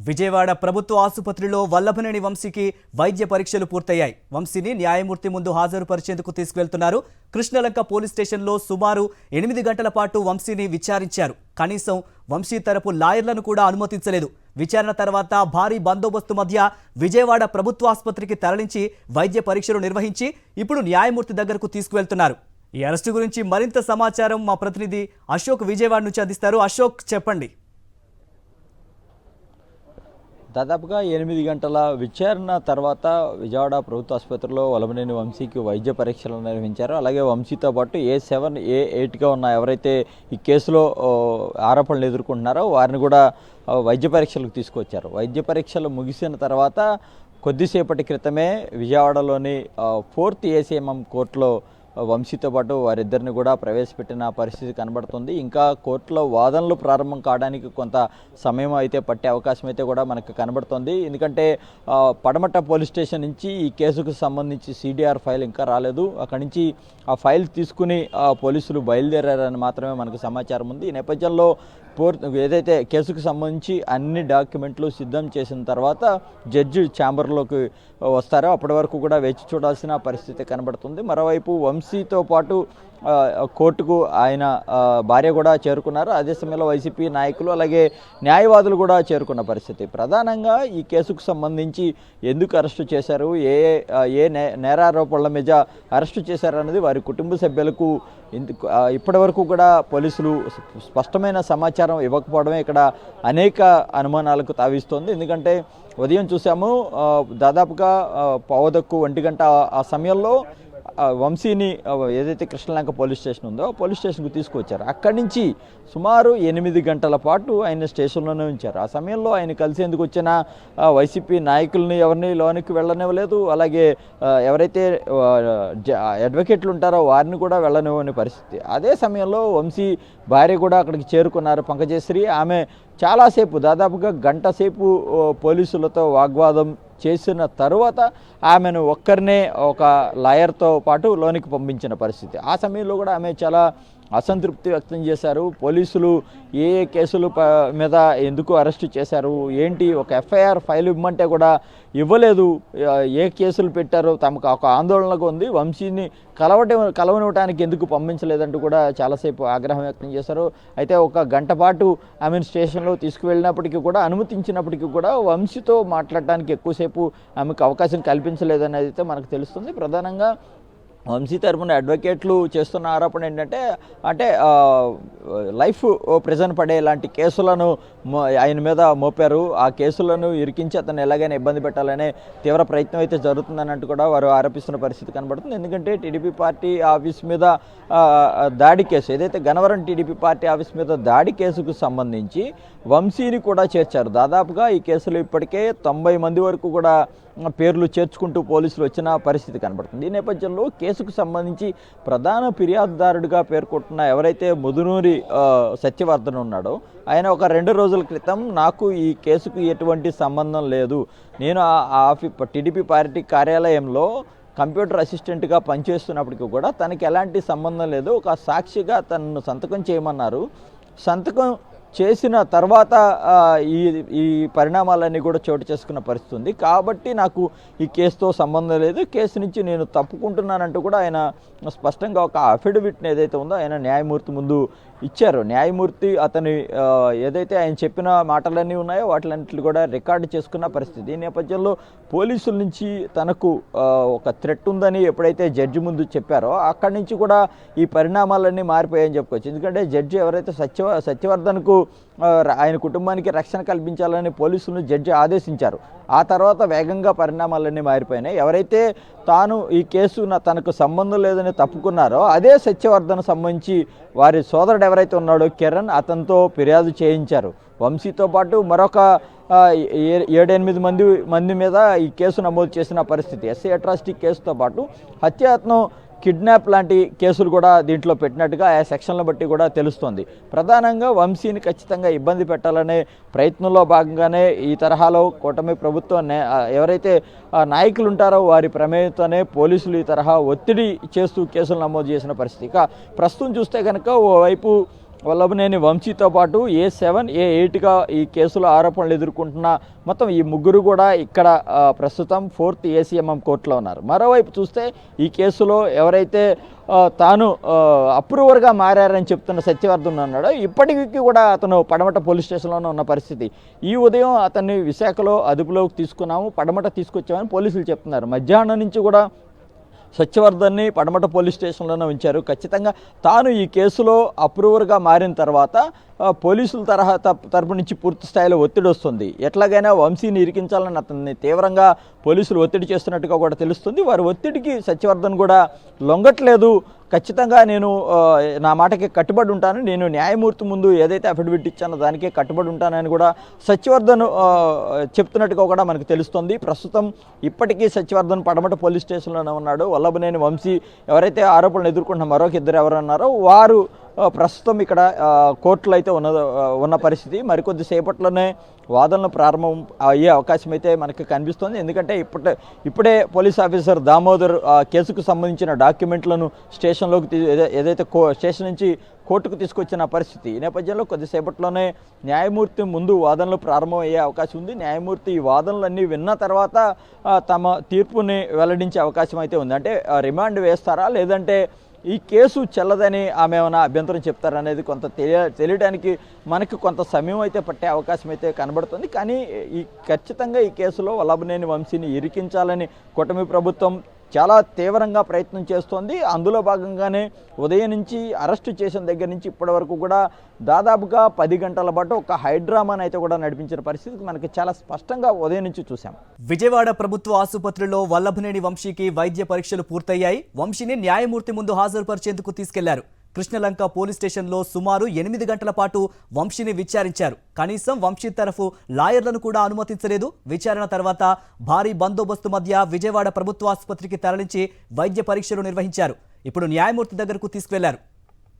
విజయవాడ ప్రభుత్వ ఆసుపత్రిలో వల్లభనేని వంశీకి వైద్య పరీక్షలు పూర్తయ్యాయి. వంశీని న్యాయమూర్తి ముందు హాజరుపరిచేందుకు తీసుకువెళ్తున్నారు. కృష్ణలంక పోలీస్ స్టేషన్లో సుమారు 8 గంటల పాటు వంశీని విచారించారు. కనీసం వంశీ తరపు లాయర్లను కూడా అనుమతించలేదు. విచారణ తర్వాత భారీ బందోబస్తు మధ్య విజయవాడ ప్రభుత్వ ఆసుపత్రికి తరలించి వైద్య పరీక్షలు నిర్వహించి ఇప్పుడు న్యాయమూర్తి దగ్గరకు తీసుకువెళ్తున్నారు. ఈ అరెస్టు గురించి మరింత సమాచారం మా ప్రతినిధి అశోక్ విజయవాడ నుంచి అందిస్తారు. అశోక్, చెప్పండి. దాదాపుగా 8 గంటల విచారణ తర్వాత విజయవాడ ప్రభుత్వ ఆసుపత్రిలో వల్లభనేని వంశీకి వైద్య పరీక్షలు నిర్వహించారు. అలాగే వంశీతో పాటు A7, A8గా ఉన్న ఎవరైతే ఈ కేసులో ఆరోపణలు ఎదుర్కొంటున్నారో వారిని కూడా వైద్య పరీక్షలకు తీసుకొచ్చారు. వైద్య పరీక్షలు ముగిసిన తర్వాత కొద్దిసేపటి క్రితమే విజయవాడలోని 4th ACMM కోర్టులో వంశీతో పాటు వారిద్దరిని కూడా ప్రవేశపెట్టిన పరిస్థితి కనబడుతుంది. ఇంకా కోర్టులో వాదనలు ప్రారంభం కావడానికి కొంత సమయం అయితే పట్టే అవకాశం అయితే కూడా మనకు కనబడుతుంది. ఎందుకంటే పడమట పోలీస్ స్టేషన్ నుంచి ఈ కేసుకు సంబంధించి CDR ఫైల్ ఇంకా రాలేదు. అక్కడి నుంచి ఆ ఫైల్ తీసుకుని పోలీసులు బయలుదేరారని మాత్రమే మనకు సమాచారం ఉంది. ఈ నేపథ్యంలో ఏదైతే కేసుకు సంబంధించి అన్ని డాక్యుమెంట్లు సిద్ధం చేసిన తర్వాత జడ్జి ఛాంబర్లోకి వస్తారో అప్పటి వరకు కూడా వేచి చూడాల్సిన పరిస్థితి కనబడుతుంది. మరోవైపు వంశీతో పాటు కోర్టుకు ఆయన భార్య కూడా చేరుకున్నారు. అదే సమయంలో వైసీపీ నాయకులు అలాగే న్యాయవాదులు కూడా చేరుకున్న పరిస్థితి. ప్రధానంగా ఈ కేసుకు సంబంధించి ఎందుకు అరెస్టు చేశారు, ఏ నేరారోపణల మీద అరెస్టు చేశారు అనేది వారి కుటుంబ సభ్యులకు ఇప్పటి వరకు కూడా పోలీసులు స్పష్టమైన సమాచారం ఇవ్వకపోవడమే ఇక్కడ అనేక అనుమానాలకు తావిస్తోంది. ఎందుకంటే ఉదయం చూసాము, దాదాపుగా 1:15 గంట ఆ సమయంలో వంశీని ఏదైతే కృష్ణలంక పోలీస్ స్టేషన్ ఉందో పోలీస్ స్టేషన్కు తీసుకొచ్చారు. అక్కడి నుంచి సుమారు 8 గంటల పాటు ఆయన స్టేషన్లోనే ఉంచారు. ఆ సమయంలో ఆయన కలిసేందుకు వచ్చిన వైసీపీ నాయకుల్ని ఎవరిని లోనికి వెళ్ళనివ్వలేదు. అలాగే ఎవరైతే అడ్వకేట్లు ఉంటారో వారిని కూడా వెళ్ళనివ్వని పరిస్థితి. అదే సమయంలో వంశీ భార్య కూడా అక్కడికి చేరుకున్నారు, పంకజశ్రీ. ఆమె చాలాసేపు, దాదాపుగా గంట సేపు పోలీసులతో వాగ్వాదం చేసిన తరువాత ఆమెను ఒక్కరినే ఒక లాయర్తో పాటు లోనికి పంపించిన పరిస్థితి. ఆ సమయంలో కూడా ఆమె చాలా అసంతృప్తి వ్యక్తం చేశారు. పోలీసులు ఏ కేసులు మీద ఎందుకు అరెస్టు చేశారు, ఏంటి, ఒక FIR ఫైల్ ఇవ్వమంటే ఇవ్వలేదు, ఏ కేసులు పెట్టారో తమకు ఒక ఆందోళనగా ఉంది, వంశీని కలవనివ్వడానికి ఎందుకు పంపించలేదంటూ కూడా చాలాసేపు ఆగ్రహం వ్యక్తం చేశారు. అయితే ఒక గంట పాటు ఆమెను స్టేషన్లో తీసుకువెళ్ళినప్పటికీ కూడా, అనుమతించినప్పటికీ కూడా వంశీతో మాట్లాడటానికి ఎక్కువసేపు ఆమెకు అవకాశం కల్పించలేదనేది అయితే మనకు తెలుస్తుంది. ప్రధానంగా వంశీ తరపున అడ్వకేట్లు చేస్తున్న ఆరోపణ ఏంటంటే, లైఫ్ ప్రిజన్ పడే లాంటి కేసులను ఆయన మీద మోపారు. ఆ కేసులను ఇరికించి అతను ఎలాగైనా ఇబ్బంది పెట్టాలనే తీవ్ర ప్రయత్నం అయితే జరుగుతుందన్నట్టు కూడా వారు ఆరోపిస్తున్న పరిస్థితి కనబడుతుంది. ఎందుకంటే టీడీపీ పార్టీ ఆఫీస్ మీద దాడి కేసు, ఏదైతే గన్నవరం టీడీపీ పార్టీ ఆఫీస్ మీద దాడి కేసుకు సంబంధించి వంశీని కూడా చేర్చారు. దాదాపుగా ఈ కేసులో ఇప్పటికే 90 మంది వరకు కూడా పేర్లు చేర్చుకుంటూ పోలీసులు వచ్చిన పరిస్థితి కనబడుతుంది. ఈ నేపథ్యంలో కేసుకు సంబంధించి ప్రధాన ఫిర్యాదుదారుడిగా పేర్కొంటున్న ఎవరైతే ముదునూరి సత్యవర్ధన్ ఉన్నాడో ఆయన ఒక 2 రోజుల క్రితం నాకు ఈ కేసుకు ఎటువంటి సంబంధం లేదు, నేను టీడీపీ పార్టీ కార్యాలయంలో కంప్యూటర్ అసిస్టెంట్గా పనిచేస్తున్నప్పటికీ కూడా తనకి ఎలాంటి సంబంధం లేదు, ఒక సాక్షిగా తనను సంతకం చేయమన్నారు, సంతకం చేసిన తర్వాత ఈ పరిణామాలన్నీ కూడా చోటు చేసుకున్న పరిస్థితి ఉంది, కాబట్టి నాకు ఈ కేసుతో సంబంధం లేదు, కేసు నుంచి నేను తప్పుకుంటున్నానంటూ కూడా ఆయన స్పష్టంగా ఒక అఫిడవిట్ని ఏదైతే ఉందో ఆయన న్యాయమూర్తి ముందు ఇచ్చారు. న్యాయమూర్తి అతని ఏదైతే ఆయన చెప్పిన మాటలన్నీ ఉన్నాయో వాటిలన్నింటినీ కూడా రికార్డు చేసుకున్న పరిస్థితి. ఈ నేపథ్యంలో పోలీసుల నుంచి తనకు ఒక థ్రెట్ ఉందని ఎప్పుడైతే జడ్జి ముందు చెప్పారో అక్కడి నుంచి కూడా ఈ పరిణామాలన్నీ మారిపోయాయని చెప్పుకోవచ్చు. ఎందుకంటే జడ్జి ఎవరైతే సత్యవర్ధన్కు ఆయన కుటుంబానికి రక్షణ కల్పించాలని పోలీసులను జడ్జి ఆదేశించారు. ఆ తర్వాత వేగంగా పరిణామాలన్నీ మారిపోయినాయి. ఎవరైతే తాను ఈ కేసు తనకు సంబంధం లేదని తప్పుకున్నారో అదే సత్యవర్ధన్ సంబంధించి వారి సోదరుడు ఎవరైతే ఉన్నాడో కిరణ్, అతనితో ఫిర్యాదు చేయించారు. వంశీతో పాటు మరొక 7-8 మంది మీద ఈ కేసు నమోదు చేసిన పరిస్థితి. SC అట్రాసిటీ కేసుతో పాటు హత్యాయత్నం, కిడ్నాప్ లాంటి కేసులు కూడా దీంట్లో పెట్టినట్టుగా ఆ సెక్షన్లను బట్టి కూడా తెలుస్తోంది. ప్రధానంగా వంశీని ఖచ్చితంగా ఇబ్బంది పెట్టాలనే ప్రయత్నంలో భాగంగానే ఈ తరహాలో కూటమి ప్రభుత్వం ఎవరైతే నాయకులు ఉంటారో వారి ప్రమేయంతోనే పోలీసులు ఈ తరహా ఒత్తిడి చేస్తూ కేసులు నమోదు చేసిన పరిస్థితి. ఇక ప్రస్తుతం చూస్తే కనుక ఓవైపు వల్లభనేని వంశీతో పాటు A7, A8గా ఈ కేసులో ఆరోపణలు ఎదుర్కొంటున్న మొత్తం ఈ ముగ్గురు కూడా ఇక్కడ ప్రస్తుతం 4th ACMM కోర్టులో ఉన్నారు. మరోవైపు చూస్తే ఈ కేసులో ఎవరైతే తాను అప్రూవర్గా మారని చెప్తున్న సత్యవర్ధన్ ఉన్నాడో ఇప్పటికీ కూడా అతను పడమట పోలీస్ స్టేషన్లోనే ఉన్న పరిస్థితి. ఈ ఉదయం అతన్ని విశాఖలో అదుపులోకి తీసుకున్నాము, పడమట తీసుకొచ్చామని పోలీసులు చెప్తున్నారు. మధ్యాహ్నం నుంచి కూడా సత్యవర్ధన్ని పడమట పోలీస్ స్టేషన్లోనే ఉంచారు. ఖచ్చితంగా తాను ఈ కేసులో అప్రూవర్గా మారిన తర్వాత పోలీసుల తరపు నుంచి పూర్తి స్థాయిలో ఒత్తిడి వస్తుంది. ఎట్లాగైనా వంశీని ఇరికించాలని అతన్ని తీవ్రంగా పోలీసులు ఒత్తిడి చేస్తున్నట్టుగా కూడా తెలుస్తుంది. వారి ఒత్తిడికి సత్యవర్ధన్ కూడా లొంగట్లేదు. ఖచ్చితంగా నేను నా మాటకి కట్టుబడి ఉంటాను, నేను న్యాయమూర్తి ముందు ఏదైతే అఫిడవిట్ ఇచ్చానో దానికే కట్టుబడి ఉంటానని కూడా సత్యవర్ధన్ చెప్తున్నట్టుగా కూడా మనకు తెలుస్తుంది. ప్రస్తుతం ఇప్పటికీ సత్యవర్ధన్ పడమట పోలీస్ స్టేషన్లోనే ఉన్నాడు. వల్లభనేని వంశీ ఎవరైతే ఆరోపణలు ఎదుర్కొంటున్న మరొక ఇద్దరు ఎవరన్నారో వారు ప్రస్తుతం ఇక్కడ కోర్టులో అయితే ఉన్న పరిస్థితి. మరికొద్ది సేపట్లోనే వాదనలు ప్రారంభం అయ్యే అవకాశం అయితే మనకు కనిపిస్తుంది. ఎందుకంటే ఇప్పుడే పోలీస్ ఆఫీసర్ దామోదర్ కేసుకు సంబంధించిన డాక్యుమెంట్లను స్టేషన్లోకి ఏదైతే స్టేషన్ నుంచి కోర్టుకు తీసుకొచ్చిన పరిస్థితి. ఈ నేపథ్యంలో కొద్దిసేపట్లోనే న్యాయమూర్తి ముందు వాదనలు ప్రారంభం అయ్యే అవకాశం ఉంది. న్యాయమూర్తి ఈ వాదనలన్నీ విన్న తర్వాత తమ తీర్పుని వెల్లడించే అవకాశం అయితే ఉంది. అంటే రిమాండ్ వేస్తారా లేదంటే ఈ కేసు చెల్లదని ఆమె ఏమైనా అభ్యంతరం చెప్తారనేది కొంత తెలియడానికి మనకు కొంత సమయం అయితే పట్టే అవకాశం అయితే కనబడుతుంది. కానీ ఖచ్చితంగా ఈ కేసులో వల్లభనేని వంశీని ఇరికించాలని కూటమి ప్రభుత్వం చాలా తీవ్రంగా ప్రయత్నం చేస్తోంది. అందులో భాగంగానే ఉదయం నుంచి అరెస్టు చేసిన దగ్గర నుంచి ఇప్పటి వరకు కూడా దాదాపుగా 10 గంటల పాటు ఒక హైడ్రామాని అయితే కూడా నడిపించిన పరిస్థితి మనకి చాలా స్పష్టంగా ఉదయం నుంచి చూసాం. విజయవాడ ప్రభుత్వ ఆసుపత్రిలో వల్లభనేని వంశీకి వైద్య పరీక్షలు పూర్తయ్యాయి. వంశీని న్యాయమూర్తి ముందు హాజరుపరిచేందుకు తీసుకెళ్లారు. కృష్ణలంక పోలీస్ స్టేషన్లో సుమారు 8 గంటల పాటు వంశీని విచారించారు. కనీసం వంశీ తరఫు లాయర్లను కూడా అనుమతించలేదు. విచారణ తర్వాత భారీ బందోబస్తు మధ్య విజయవాడ ప్రభుత్వ ఆసుపత్రికి తరలించి వైద్య పరీక్షలు నిర్వహించారు. ఇప్పుడు న్యాయమూర్తి దగ్గరకు తీసుకువెళ్లారు.